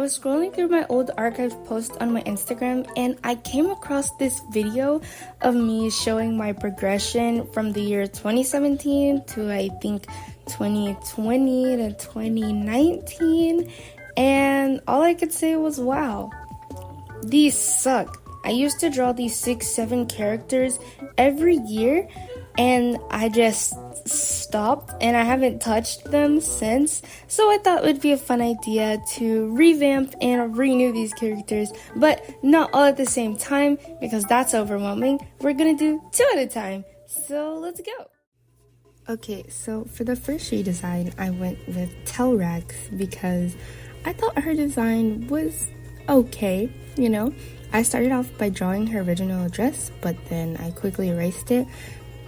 was scrolling through my old archive posts on my Instagram and I came across this video of me showing my progression from the year 2017 to I think 2020 to 2019, and all I could say was, wow, these suck. I used to draw these 6-7 characters every year and I just stopped and I haven't touched them since, so I thought it would be a fun idea to revamp and renew these characters, but not all at the same time because that's overwhelming. We're gonna do 2 at a time, so let's go. Okay, so for the first redesign I went with Telrax because I thought her design was okay, you know. I started off by drawing her original dress, but then I quickly erased it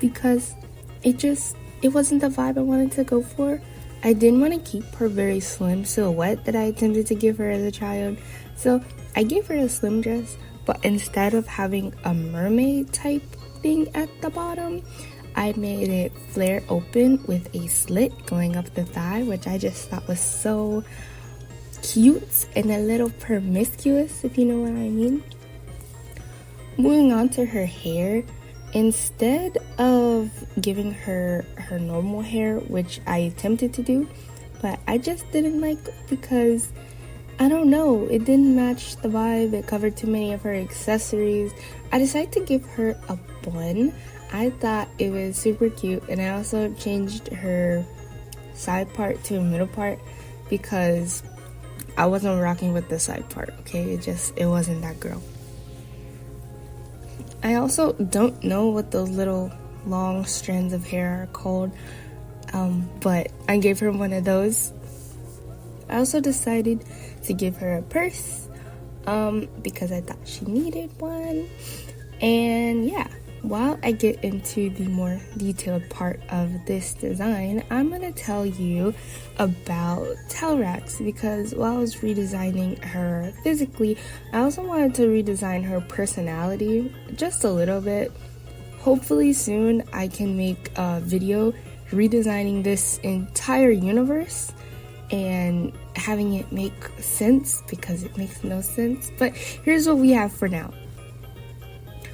because it wasn't the vibe I wanted to go for. I didn't want to keep her very slim silhouette that I attempted to give her as a child, so I gave her a slim dress, but instead of having a mermaid type thing at the bottom, I made it flare open with a slit going up the thigh, which I just thought was so cute and a little promiscuous, if you know what I mean. Moving on to her hair, instead of giving her normal hair, which I attempted to do, but I just didn't like because, I don't know, it didn't match the vibe, it covered too many of her accessories. I decided to give her a bun. I thought it was super cute, and I also changed her side part to a middle part because I wasn't rocking with the side part, okay? It wasn't that girl. I also don't know what those little long strands of hair are called, but I gave her one of those. I also decided to give her a purse because I thought she needed one. And yeah, while I get into the more detailed part of this design, I'm going to tell you about Telrax because while I was redesigning her physically, I also wanted to redesign her personality just a little bit. Hopefully soon I can make a video redesigning this entire universe and having it make sense because it makes no sense. But here's what we have for now.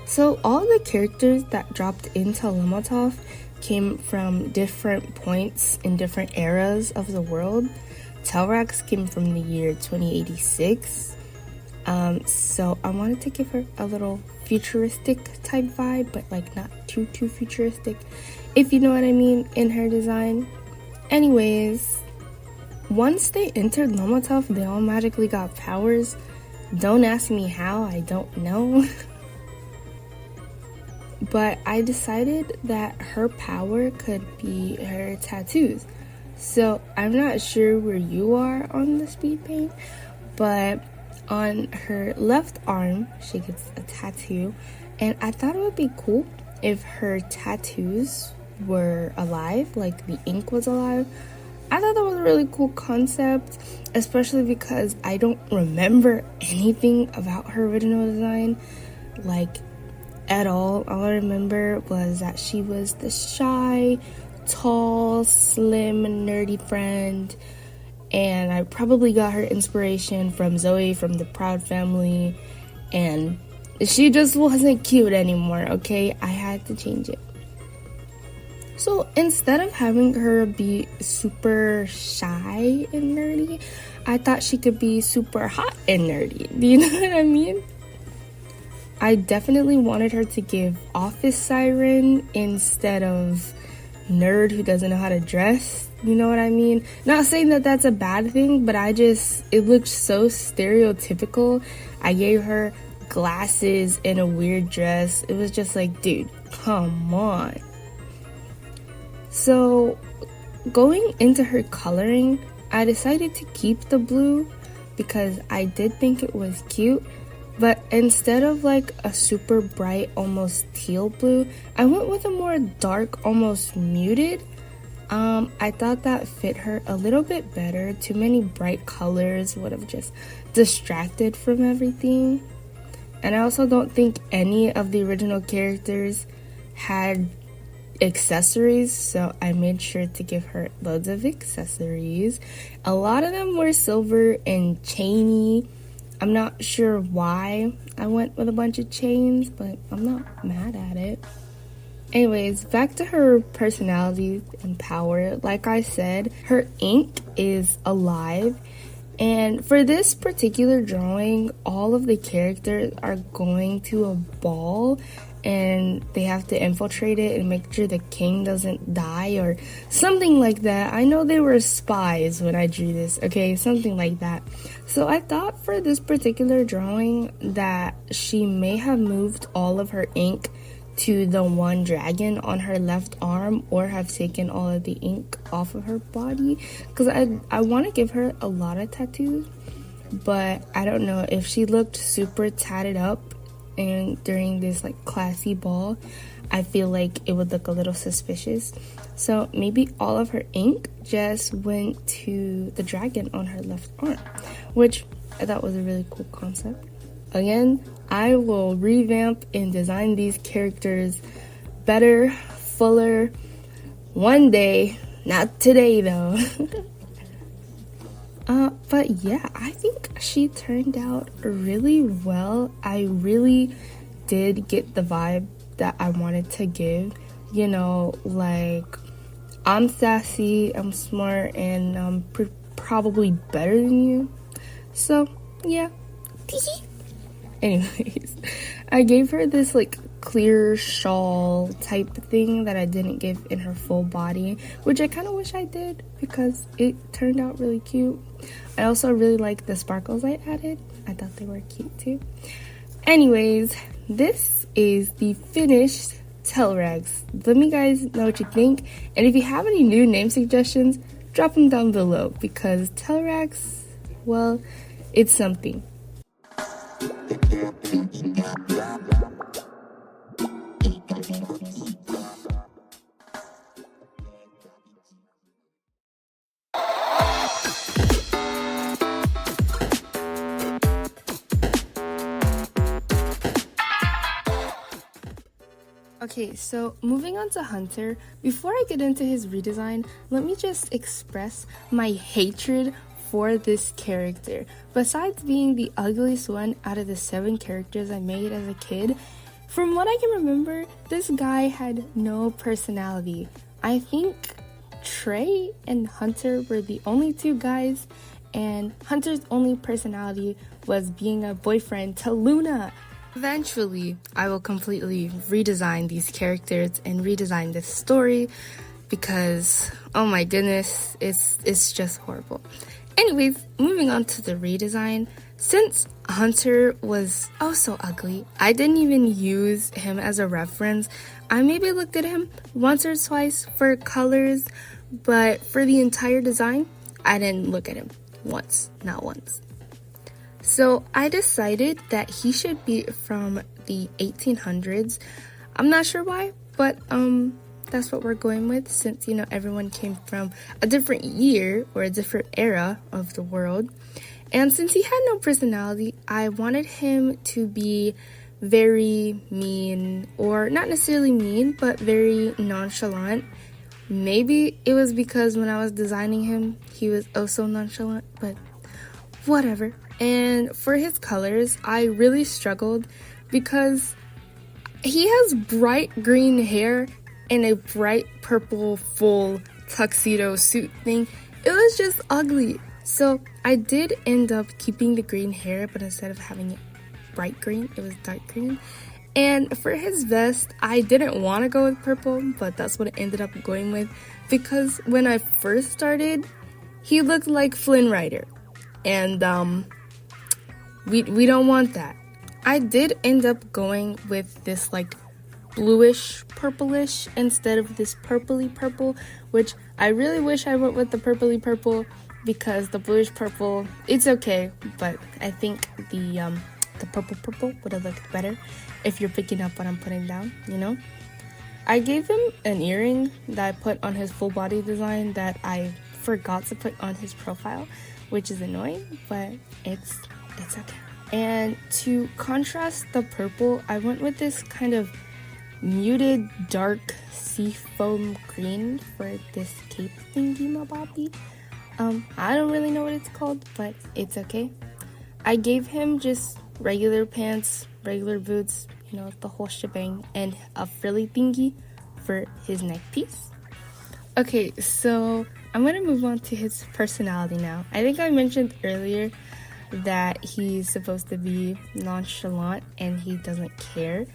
So all the characters that dropped into Lemotov came from different points in different eras of the world. Telrax came from the year 2086. So I wanted to give her a little futuristic type vibe, but like not too futuristic, if you know what I mean, in her design. Anyways, once they entered Lemotov, they all magically got powers. Don't ask me how, I don't know. But I decided that her power could be her tattoos. So I'm not sure where you are on the speed paint, but on her left arm, she gets a tattoo. And I thought it would be cool if her tattoos were alive, like the ink was alive. I thought that was a really cool concept, especially because I don't remember anything about her original design, like at all. All I remember was that she was the shy, tall, slim, nerdy friend, and I probably got her inspiration from Zoe from the Proud Family, and she just wasn't cute anymore, okay? I had to change it. So instead of having her be super shy and nerdy, I thought she could be super hot and nerdy. Do you know what I mean? I definitely wanted her to give office siren instead of nerd who doesn't know how to dress. You know what I mean? Not saying that that's a bad thing, but it looked so stereotypical. I gave her glasses and a weird dress. It was just like, dude, come on. So going into her coloring, I decided to keep the blue because I did think it was cute. But instead of like a super bright, almost teal blue, I went with a more dark, almost muted. I thought that fit her a little bit better. Too many bright colors would have just distracted from everything. And I also don't think any of the original characters had accessories, so I made sure to give her loads of accessories. A lot of them were silver and chainy. I'm not sure why I went with a bunch of chains, but I'm not mad at it. Anyways, back to her personality and power. Like I said, her ink is alive. And for this particular drawing, all of the characters are going to a ball and they have to infiltrate it and make sure the king doesn't die or something like that. I know they were spies when I drew this, okay? Something like that. So I thought for this particular drawing that she may have moved all of her ink to the one dragon on her left arm or have taken all of the ink off of her body, because I want to give her a lot of tattoos, but I don't know if she looked super tatted up and during this like classy ball, I feel like it would look a little suspicious. So maybe all of her ink just went to the dragon on her left arm, which I thought was a really cool concept. Again, I will revamp and design these characters better, fuller, one day. Not today, though. But yeah, I think she turned out really well. I really did get the vibe that I wanted to give. You know, like, I'm sassy, I'm smart, and I'm probably better than you. So, yeah. Anyways, I gave her this like clear shawl type thing that I didn't give in her full body, which I kind of wish I did because it turned out really cute. I also really like the sparkles I added. I thought they were cute too. Anyways, this is the finished Telrex. Let me guys know what you think, and if you have any new name suggestions, drop them down below because Telrex, well, it's something. Okay, so moving on to Hunter, before I get into his redesign, let me just express my hatred for this character. Besides being the ugliest one out of the 7 characters I made as a kid, from what I can remember, this guy had no personality. I think Trey and Hunter were the only 2 guys, and Hunter's only personality was being a boyfriend to Luna. Eventually, I will completely redesign these characters and redesign this story because, oh my goodness, it's just horrible. Anyways, moving on to the redesign. Since Hunter was oh so ugly, I didn't even use him as a reference. I maybe looked at him once or twice for colors, but for the entire design, I didn't look at him once, not once. So I decided that he should be from the 1800s. I'm not sure why, but that's what we're going with since, you know, everyone came from a different year or a different era of the world. And since he had no personality, I wanted him to be very mean, or not necessarily mean, but very nonchalant. Maybe it was because when I was designing him, he was oh so nonchalant, but whatever. And for his colors, I really struggled because he has bright green hair and a bright purple full tuxedo suit thing. It was just ugly. So I did end up keeping the green hair, but instead of having it bright green, it was dark green. And for his vest, I didn't want to go with purple, but that's what I ended up going with because when I first started, he looked like Flynn Rider. And we don't want that. I did end up going with this like bluish purplish instead of this purpley purple, which I really wish I went with the purpley purple because the bluish purple, it's okay, but I think the purple would have looked better if you're picking up what I'm putting down, you know. I gave him an earring that I put on his full body design that I forgot to put on his profile, which is annoying, but it's okay. And to contrast the purple, I went with this kind of muted dark seafoam green for this cape thingy mababi. I don't really know what it's called, but it's okay. I gave him just regular pants, regular boots, you know, the whole shebang, and a frilly thingy for his neck piece. Okay, so I'm gonna move on to his personality now. I think I mentioned earlier that he's supposed to be nonchalant and he doesn't care,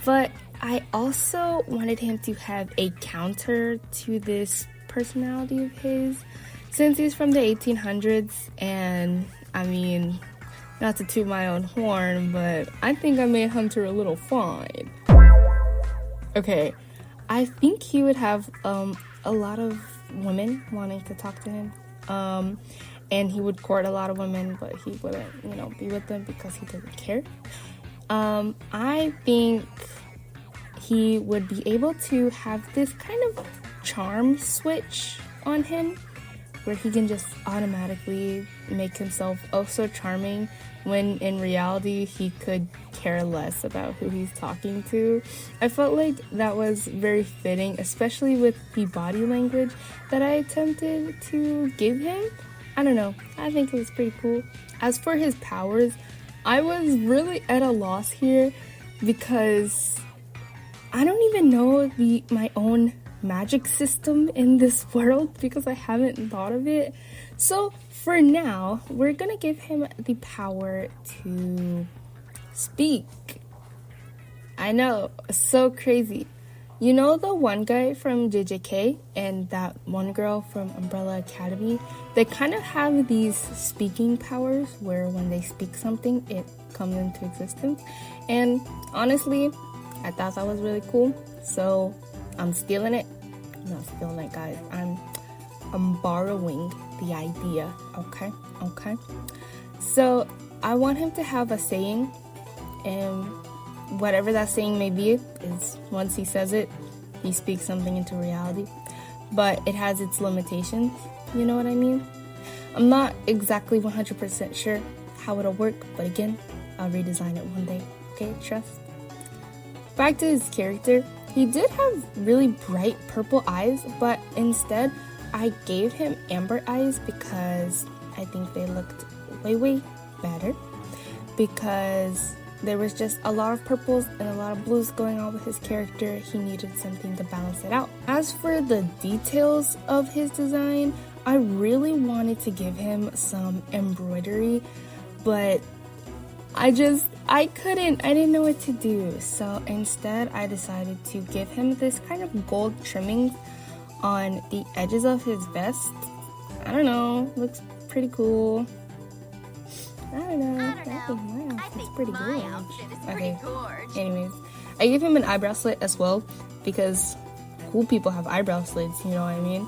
but I also wanted him to have a counter to this personality of his, since he's from the 1800s. And I mean, not to toot my own horn, but I think I made Hunter a little fine. Okay, I think he would have a lot of women wanting to talk to him, and he would court a lot of women, but he wouldn't, you know, be with them because he doesn't care. I think he would be able to have this kind of charm switch on him, where he can just automatically make himself oh so charming, when in reality he could care less about who he's talking to. I felt like that was very fitting, especially with the body language that I attempted to give him. I don't know, I think it was pretty cool. As for his powers, I was really at a loss here because I don't even know my own magic system in this world because I haven't thought of it. So for now, we're gonna give him the power to speak. I know, so crazy. You know the one guy from JJK and that one girl from Umbrella Academy? They kind of have these speaking powers where when they speak something, it comes into existence. And honestly, I thought that was really cool. So I'm stealing it. I'm not stealing it, guys. I'm borrowing the idea. Okay. So I want him to have a saying, and whatever that saying may be is once he says it, he speaks something into reality. But it has its limitations. You know what I mean? I'm not exactly 100% sure how it'll work, but again, I'll redesign it one day. Okay, trust. Back to his character. He did have really bright purple eyes, but instead I gave him amber eyes because I think they looked way better, because there was just a lot of purples and a lot of blues going on with his character. He needed something to balance it out. As for the details of his design, I really wanted to give him some embroidery, but I didn't know what to do. So instead I decided to give him this kind of gold trimmings on the edges of his vest. I don't know, looks pretty cool. I don't know. I think my outfit's pretty good. Okay. Anyways, I gave him an eyebrow slit as well because cool people have eyebrow slits, you know what I mean?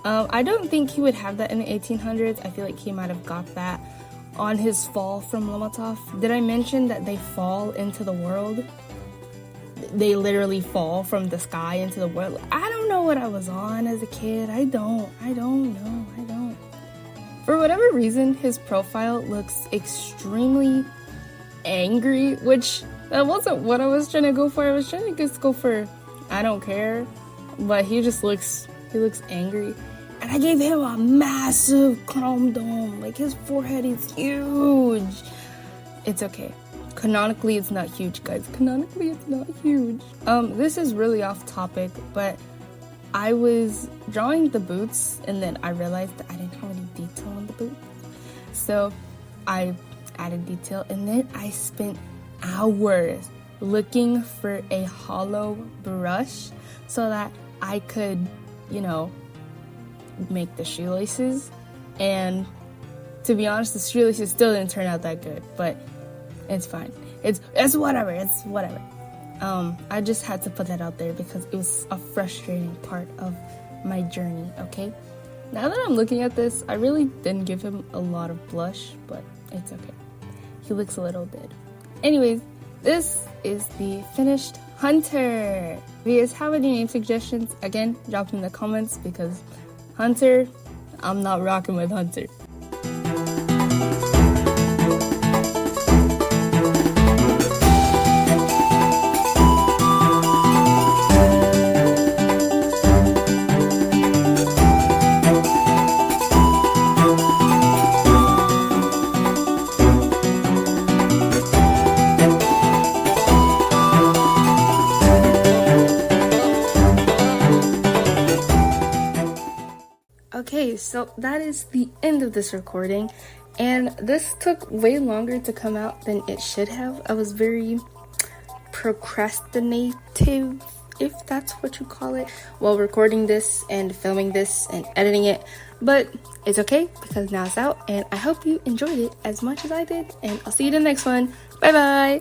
I don't think he would have that in the 1800s. I feel like he might have got that on his fall from Lomatov. Did I mention that they fall into the world? They literally fall from the sky into the world. I don't know what I was on as a kid. I don't know. For whatever reason, his profile looks extremely angry, which that wasn't what I was trying to go for. I was trying to just go for I don't care, but he looks angry. And I gave him a massive chrome dome. Like, his forehead is huge. It's okay. Canonically, it's not huge, guys. Canonically, it's not huge. This is really off topic, but I was drawing the boots, and then I realized that I didn't have any detail on the boots. So I added detail, and then I spent hours looking for a hollow brush so that I could, you know, make the shoelaces. And to be honest, the shoelaces still didn't turn out that good, but it's fine. It's whatever. I just had to put that out there because it was a frustrating part of my journey, okay? Now that I'm looking at this, I really didn't give him a lot of blush, but it's okay. He looks a little dead. Anyways, this is the finished Hunter. If you guys have any name suggestions, again, drop them in the comments because Hunter, I'm not rocking with Hunter. Okay, so that is the end of this recording, and this took way longer to come out than it should have. I was very procrastinative, if that's what you call it, while recording this and filming this and editing it, but it's okay because now it's out, and I hope you enjoyed it as much as I did, and I'll see you in the next one. Bye bye.